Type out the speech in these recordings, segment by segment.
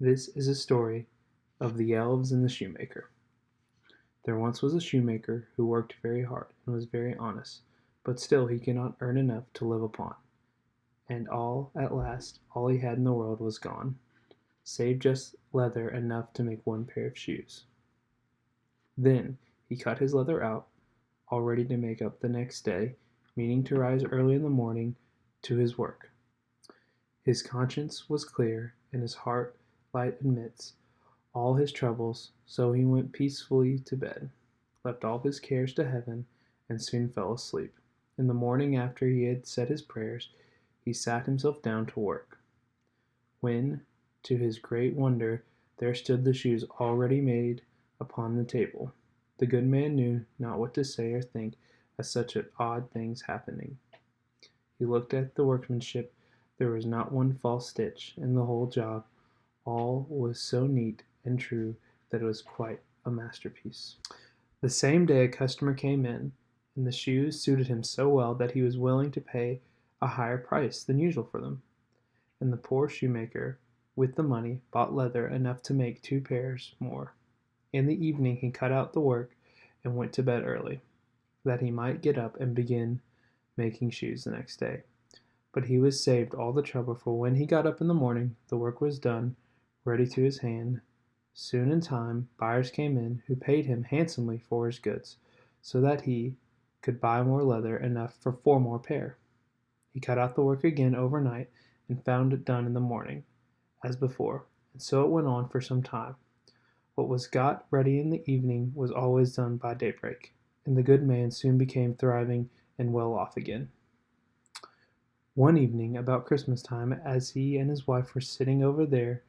This is a story of the elves and the shoemaker. There once was a shoemaker who worked very hard and was very honest, but still he could not earn enough to live upon, and at last, all he had in the world was gone, save just leather enough to make one pair of shoes. Then he cut his leather out, all ready to make up the next day, meaning to rise early in the morning to his work. His conscience was clear, and his heart light amidst all his troubles, so he went peacefully to bed, left all his cares to heaven, and soon fell asleep. In the morning, after he had said his prayers, he sat himself down to work, when, to his great wonder, there stood the shoes already made upon the table. The good man knew not what to say or think at such odd things happening. He looked at the workmanship. There was not one false stitch in the whole job. All was so neat and true that it was quite a masterpiece. The same day a customer came in, and the shoes suited him so well that he was willing to pay a higher price than usual for them. And the poor shoemaker, with the money, bought leather enough to make 2 pairs more. In the evening he cut out the work and went to bed early, that he might get up and begin making shoes the next day. But he was saved all the trouble, for when he got up in the morning, the work was done, ready to his hand. Soon in time, buyers came in, who paid him handsomely for his goods, so that he could buy more leather enough for 4 more pair. He cut out the work again overnight, and found it done in the morning, as before, and so it went on for some time. What was got ready in the evening was always done by daybreak, and the good man soon became thriving and well off again. One evening, about Christmas time, as he and his wife were sitting over their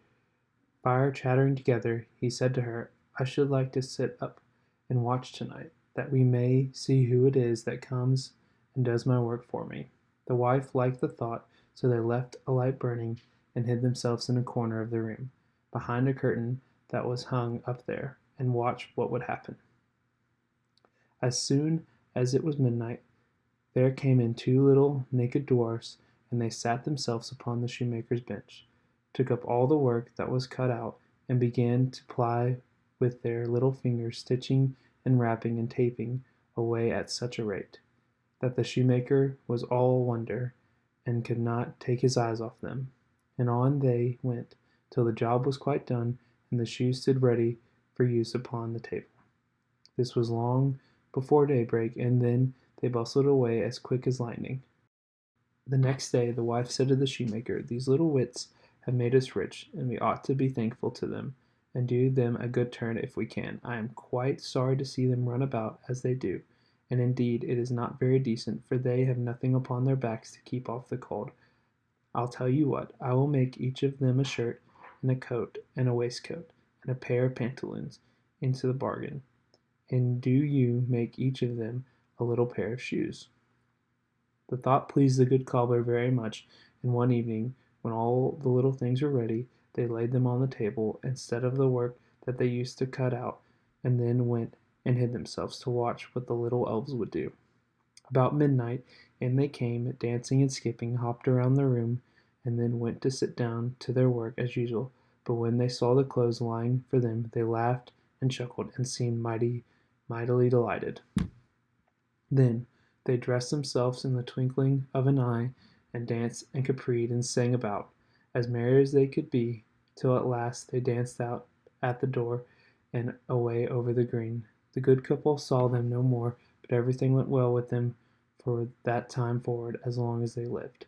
fire chattering together, he said to her, "I should like to sit up and watch tonight, that we may see who it is that comes and does my work for me." The wife liked the thought, so they left a light burning and hid themselves in a corner of the room, behind a curtain that was hung up there, and watched what would happen. As soon as it was midnight, there came in 2 little naked dwarfs, and they sat themselves upon the shoemaker's bench, took up all the work that was cut out, and began to ply with their little fingers, stitching and wrapping and taping away at such a rate, that the shoemaker was all wonder, and could not take his eyes off them. And on they went, till the job was quite done, and the shoes stood ready for use upon the table. This was long before daybreak, and then they bustled away as quick as lightning. The next day the wife said to the shoemaker, "These little wits have made us rich, and we ought to be thankful to them, and do them a good turn if we can. I am quite sorry to see them run about as they do, and indeed it is not very decent, for they have nothing upon their backs to keep off the cold. I'll tell you what, I will make each of them a shirt, and a coat, and a waistcoat, and a pair of pantaloons into the bargain, and do you make each of them a little pair of shoes." The thought pleased the good cobbler very much, and one evening, when all the little things were ready, they laid them on the table, instead of the work that they used to cut out, and then went and hid themselves to watch what the little elves would do. About midnight in they came, dancing and skipping, hopped around the room, and then went to sit down to their work as usual. But when they saw the clothes lying for them, they laughed and chuckled, and seemed mightily delighted. Then they dressed themselves in the twinkling of an eye, and danced and capered and sang about, as merry as they could be, till at last they danced out at the door and away over the green. The good couple saw them no more, but everything went well with them for that time forward, as long as they lived.